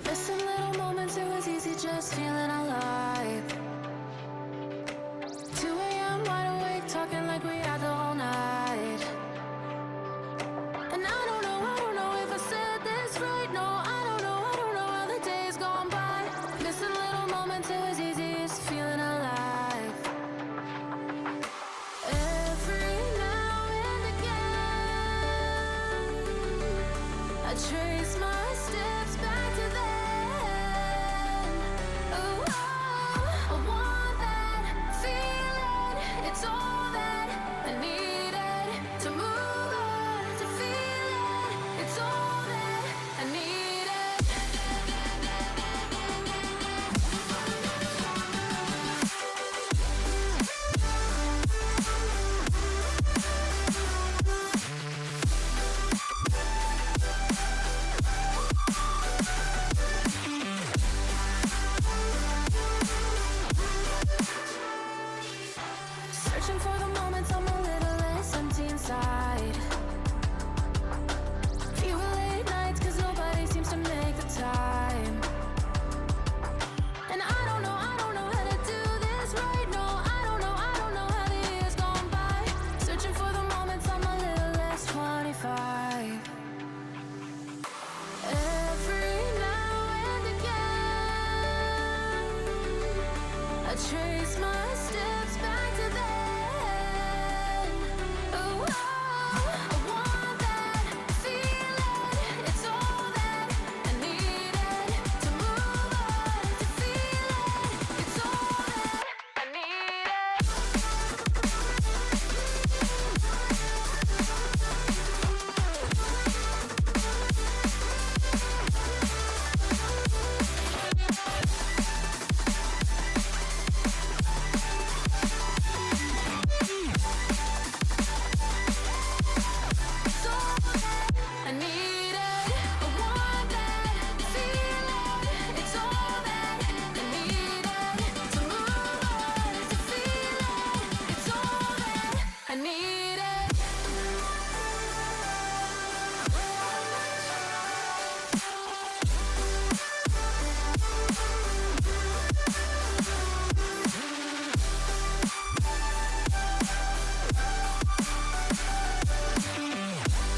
Missing little moments, it was easy just feeling alive. 2 a.m. wide awake, talking like we had the whole night. And I don't know if I said this right. No, I don't know how the days gone by. Missing little moments, it was easy just feeling alive. Every now and again, I trace my steps back to then. Oh, I want that feeling. It's all that I needed to move on, to feel it. It's all that I needed. Searching for the moments I'm a little less empty inside. Fewer late nights, cause nobody seems to make the time. And I don't know how to do this right. No, I don't know how the years gone by. Searching for the moments I'm a little less 25. Every now and again, I trace my steps back to then. Oh, I want that feeling. It's all that I needed to move on, to feel it. It's all that I needed. It's all that I needed. I want that feeling. It's all that I needed to move on, to feel it. It's all that I needed.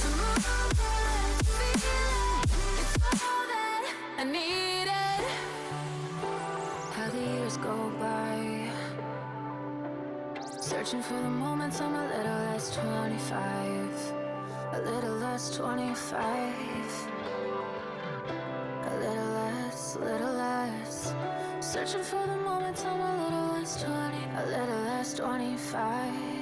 To move on, to feel it. It's all that I needed. How the years go by, searching for the moments I'm a little less 25, a little less 25, a little less. Searching for the moments I'm a little less 20, a little less 25.